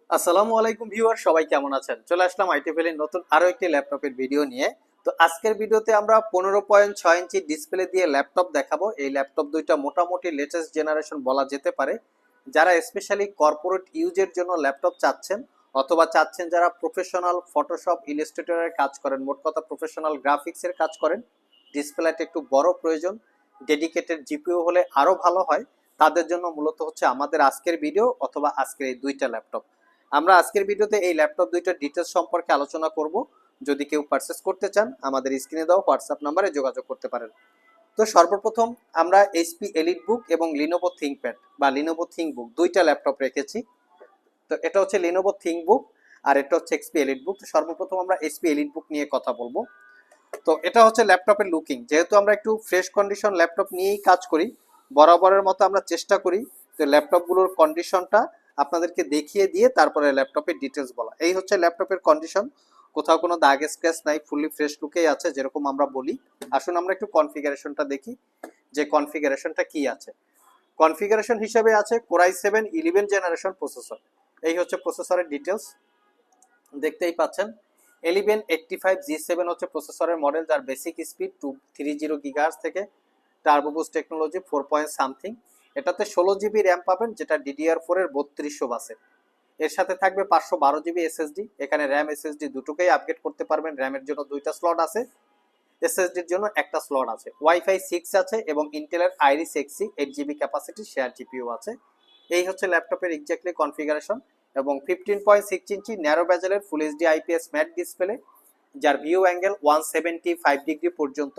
আসসালামু আলাইকুম ভিউয়ার, সবাই কেমন আছেন? চলে আসলাম আইটিভেলের নতুন আরো একটি ল্যাপটপের ভিডিও নিয়ে। তো আজকের ভিডিওতে আমরা 15.6 ইঞ্চি ডিসপ্লে দিয়ে ল্যাপটপ দেখাবো। এই ল্যাপটপ দুইটা মোটামুটি লেটেস্ট জেনারেশন বলা যেতে পারে। যারা স্পেশালি কর্পোরেট ইউজের জন্য ল্যাপটপ চাচ্ছেন অথবা চাচ্ছেন যারা প্রফেশনাল ফটোশপ ইলাস্ট্রেটরের কাজ করেন, মোট কথা প্রফেশনাল গ্রাফিক্সের কাজ করেন, ডিসপ্লেটা একটু বড় প্রয়োজন, ডেডিকেটেড জিপিইউ হলে আরো ভালো হয়, তাদের জন্য মূলত হচ্ছে আমাদের আজকের ভিডিও অথবা আজকের এই দুইটা ল্যাপটপ। আমরা আজকের ভিডিওতে এই ল্যাপটপ দুইটার ডিটেলস সম্পর্কে আলোচনা করব। যদি কেউ পারচেস করতে চান আমাদের স্ক্রিনে দেওয়া হোয়াটসঅ্যাপ নাম্বারে যোগাযোগ করতে পারেন। তো সর্বপ্রথম আমরা এইচপি এলিট বুক এবং লিনোভো থিংকপ্যাড বা লিনোভো থিংকবুক দুইটা ল্যাপটপ রেখেছি। তো এটা হচ্ছে লিনোভো থিংকবুক আর এটা হচ্ছে এক্সপি এলিট বুক। তো সর্বপ্রথম আমরা এইচপি এলিট বুক নিয়ে কথা বলবো। তো এটা হচ্ছে ল্যাপটপের লুকিং। যেহেতু আমরা একটু ফ্রেশ কন্ডিশন ল্যাপটপ নিয়েই কাজ করি, বরাবরের মতো আমরা চেষ্টা করি যে ল্যাপটপগুলোর কন্ডিশনটা আপনাদেরকে দেখিয়ে দিয়ে তারপরে ল্যাপটপের ডিটেলস বলা। এই হচ্ছে ল্যাপটপের কন্ডিশন, কোথাও কোনো দাগ স্ক্র্যাচ নাই, ফুললি ফ্রেশ লুকেই আছে যেরকম আমরা বলি। আসুন আমরা একটু কনফিগারেশনটা দেখি যে কনফিগারেশনটা কি আছে। কনফিগারেশন হিসেবে আছে Core i7 11 জেনারেশন প্রসেসর। এই হচ্ছে প্রসেসরের ডিটেলস, দেখতেই পাচ্ছেন। 1185G7 হচ্ছে প্রসেসরের মডেল, যার বেসিক স্পিড 230 GHz থেকে turbo boost technology 4 point something. এটাতে 16 GB র্যাম পাবেন, যেটা DDR4 এর 3200 বাসের। এর সাথে থাকবে 512 GB SSD। এখানে র্যাম এসএসডি দুটোকেই আপগ্রেড করতে পারবেন। র্যামের জন্য দুইটা স্লট আছে, এসএসডির জন্য একটা স্লট আছে। ওয়াইফাই 6 আছে এবং ইন্টেলের Iris Xe 8 GB capacity share GPU আছে। এই হচ্ছে ল্যাপটপের এক্স্যাক্টলি কনফিগারেশন। এবং 15.6 ইঞ্চি ন্যারো বেজেলের full HD IPS matte display, যার ভিউ অ্যাঙ্গেল 175 ডিগ্রি পর্যন্ত।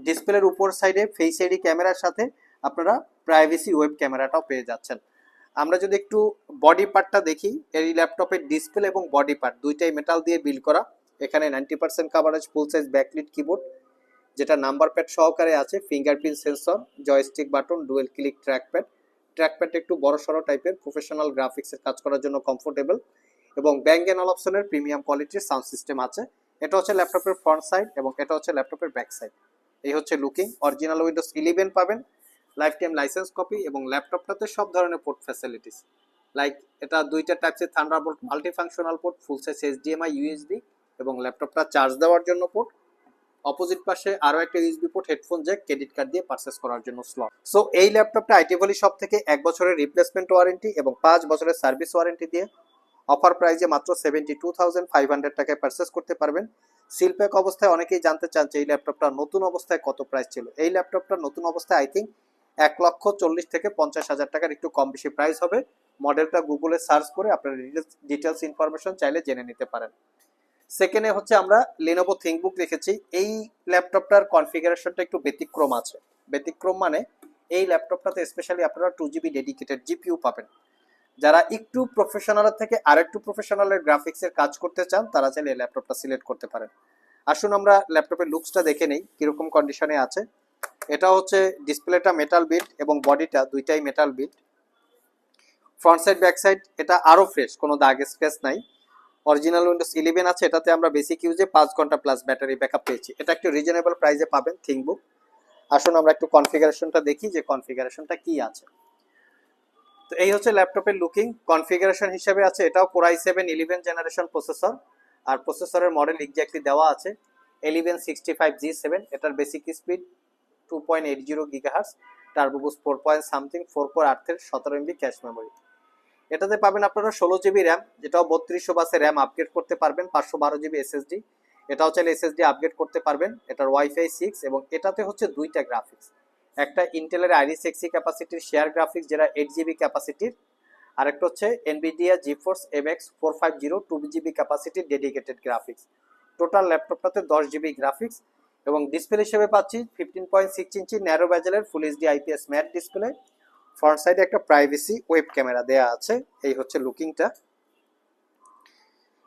ডিসপ্লের উপর সাইডে ফেস আইডি ক্যামেরার সাথে আপনারা প্রাইভেসি ওয়েব ক্যামেরাটাও পেয়ে যাচ্ছেন। আমরা যদি একটু বডি পার্টটা দেখি, এই ল্যাপটপের ডিসপ্লে এবং বডি পার্ট দুইটাই মেটাল দিয়ে বিল্ড করা। এখানে 90% coverage full size backlit keyboard, যেটা নাম্বার প্যাড সহকারে আছে, fingerprint sensor, joystick button, dual click trackpad. ট্র্যাকপ্যাডটা একটু বড়সড় টাইপের, প্রফেশনাল গ্রাফিক্সের কাজ করার জন্য কমফোর্টেবল। এবং ব্যাং এন্ড অপশনের প্রিমিয়াম কোয়ালিটির সাউন্ড সিস্টেম আছে। এটা হচ্ছে ল্যাপটপের ফ্রন্ট সাইড এবং এটা হচ্ছে ল্যাপটপের ব্যাক সাইড। এই হচ্ছে লুকিং। অরিজিনাল উইন্ডোজ 11 পাবেন, লাইফ টাইম লাইসেন্স কপি, এবং ল্যাপটপটাতে সব ধরনের পোর্ট ফ্যাসিলিটিস লাইক এটা দুইটা টাইপসের Thunderbolt multifunctional port, full size HDMI USB, এবং ল্যাপটপটা চার্জ দেওয়ার জন্য পোর্ট। অপোজিট পাশে আরো একটা USB port, headphone Jack, credit card দিয়ে পারচেজ করার জন্য স্লট। সো এই ল্যাপটপটা আইটিভ্যালি শপ থেকে 1 বছরের রিপ্লেসমেন্ট ওয়ারেন্টি এবং 5 বছরের সার্ভিস ওয়ারেন্টি দিয়ে অফার প্রাইজে মাত্র 72,500 টাকায় পারচেজ করতে পারবেন। সিলপ্যাক অবস্থায় অনেকেই জানতে চান যে এই ল্যাপটপটা নতুন অবস্থায় কত প্রাইস ছিল। এই ল্যাপটপটা নতুন অবস্থায় আই থিঙ্ক 1,40,000 থেকে 50,000 টাকার একটু কম বেশি প্রাইস হবে। মডেলটা গুগলে সার্চ করে আপনারা ডিটেলস ইনফরমেশন চাইলে জেনে নিতে পারেন। সেকেন্ডে হচ্ছে আমরা Lenovo ThinkBook রেখেছি। এই ল্যাপটপটার কনফিগারেশনটা একটু ব্যতিক্রম আছে। ব্যতিক্রম মানে এই ল্যাপটপটাতে স্পেশালি আপনারা 2 GB ডেডিকেটেড জিপিইউ পাবেন। যারা একটু প্রফেশনালের থেকে আরেকটু প্রফেশনালের গ্রাফিক্সের কাজ করতে চান তারা চাইলে এই ল্যাপটপটা সিলেক্ট করতে পারেন। আসুন আমরা ল্যাপটপের লুকসটা দেখে নেই কিরকম কন্ডিশনে আছে। এটা হচ্ছে ডিসপ্লেটা মেটাল বিল্ড এবং বডিটা দুইটাই metal build. Front side back side এটা আরো ফ্রেশ, কোনো দাগ স্ক্র্যাচ নাই। অরিজিনাল উইন্ডোজ 11 আছে, এটাতে আমরা বেসিক ইউজে 5 ঘন্টা প্লাস ব্যাটারি ব্যাকআপ পেয়েছি। এটা একটু রিজনেবল প্রাইসে পাবেন থিংকবুক। আসুন আমরা একটু কনফিগারেশনটা দেখি যে কনফিগারেশনটা কি আছে। তো এই হচ্ছে ল্যাপটপের লুকিং। কনফিগারেশন হিসেবে আছে এটাও Core i7 11 জেনারেশন প্রসেসর, আর প্রসেসরের মডেল এক্স্যাক্টলি দেওয়া আছে 1165G7। এটার basic speed 2.80 GHz, turbo boost 4 point something, 4 core 8 17 MB cache memory. এটাতে পাবেন আপনারা 16 GB র্যাম, যেটাও 3200 বাসে র্যাম আপগ্রেড করতে পারবেন, 512 GB এসএসডি, এটাও চাইলে এসএসডি আপগ্রেড করতে পারবেন। এটার ওয়াইফাই 6 এবং এটাতে হচ্ছে দুইটা গ্রাফিক্স, একটা ইন্টেলের আইরিস এক্সি ক্যাপাসিটির শেয়ার গ্রাফিক্স যেটা 8 GB ক্যাপাসিটির, আর একটা হচ্ছে এনভিডিয়া জিফোর্স MX 450 2 GB ক্যাপাসিটির ডেডিকেটেড গ্রাফিক্স। টোটাল ল্যাপটপটাতে 10 GB গ্রাফিক্স। এবং ডিসপ্লে হিসেবে পাচ্ছি 15.6 ইঞ্চি ন্যারো বেজেলের full HD IPS matte display. Front সাইডে একটা প্রাইভেসি ওয়েব ক্যামেরা দেয়া আছে। এই হচ্ছে লুকিংটা।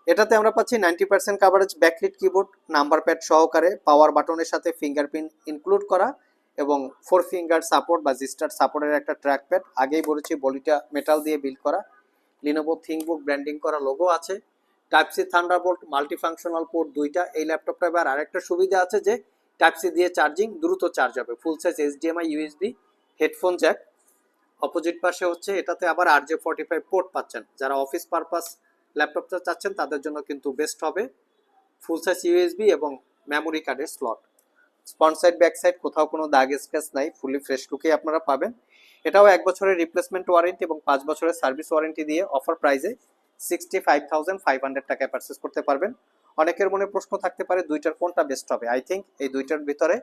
এটাতে আমরা পাচ্ছি 90% coverage backlit keyboard, number pad সহকারে, পাওয়ার বাটনের সাথে ফিঙ্গারপ্রিন্ট ইনক্লুড করা, এবং 4 ফিঙ্গার সাপোর্ট বা জিস্টার সাপোর্টের একটা ট্র্যাক প্যাড। আগেই বলেছি বডিটা মেটাল দিয়ে বিল্ড করা, লিনোভো থিংকবুক ব্র্যান্ডিং করা লোগো আছে। Type C Thunderbolt multifunctional port দুইটা। এই ল্যাপটপটা এবার আরেকটা সুবিধা আছে যে টাইপ সি দিয়ে চার্জিং দ্রুত চার্জ হবে, full size HDMI USB, headphone jack, opposite পাশে হচ্ছে এটাতে আবার RJ45 পোর্ট পাচ্ছেন। যারা অফিস পারপাস ল্যাপটপটা চাচ্ছেন তাদের জন্য কিন্তু বেস্ট হবে। ফুল সাইজ ইউএসবি এবং মেমোরি কার্ডের slot. Front side back side কোথাও কোনো দাগ স্ক্র্যাচ নাই, ফুলি ফ্রেশ লুকে আপনারা পাবেন। এটাও 1 বছরের রিপ্লেসমেন্ট ওয়ারেন্টি এবং 5 বছরের সার্ভিস ওয়ারেন্টি দিয়ে অফার প্রাইসে 65,500 টাকায় পারচেস করতে পারবেন। অনেকের মনে প্রশ্ন থাকতে পারে দুইটার কোনটা বেস্ট হবে। আই থিঙ্ক এই দুইটার ভিতরে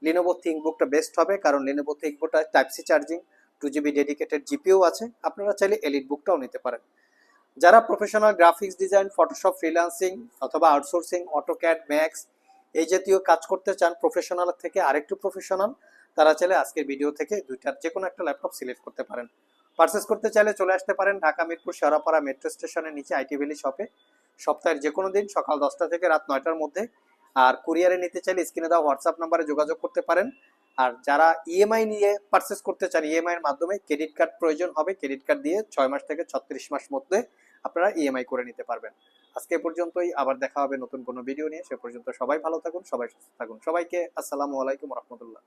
লিনোভো থিংকবুকটা বেস্ট হবে, কারণ লিনোভো থিংকবুকটা type C charging, 2GB dedicated GPU আছে। আপনারা চাইলে এলিট বুকটাও নিতে পারেন। যারা professional graphics design, Photoshop, freelancing অথবা আউটসোর্সিং, অটোক্যাড, ম্যাক্স এই জাতীয় কাজ করতে চান প্রফেশনাল থেকে আরেকটু প্রফেশনাল, তারা চাইলে আজকের ভিডিও থেকে দুইটার যে কোনো একটা ল্যাপটপ সিলেক্ট করতে পারেন। পারচেস করতে চাইলে চলে আসতে পারেন ঢাকা মিরপুর শেওড়াপাড়া মেট্রো স্টেশনের নিচে আইটি ভ্যালি শপে, সপ্তাহের যে কোনো দিন সকাল 10টা থেকে রাত 9টার মধ্যে। আর কুরিয়ারে নিতে চাইলে স্ক্রিনে দেওয়া হোয়াটসঅ্যাপ নাম্বারে যোগাযোগ করতে পারেন। আর যারা ইএমআই নিয়ে পারচেস করতে চান, ইএমআই এর মাধ্যমে ক্রেডিট কার্ড প্রয়োজন হবে, ক্রেডিট কার্ড দিয়ে 6 মাস থেকে 36 মাস মধ্যে আপনারা ইএমআই করে নিতে পারবেন। আজকে পর্যন্তই, আবার দেখা হবে নতুন কোনো ভিডিও নিয়ে। সে পর্যন্ত সবাই ভালো থাকুন, সবাই সুস্থ থাকুন। সবাইকে আসসালামু আলাইকুম রহমতুল্লাহ।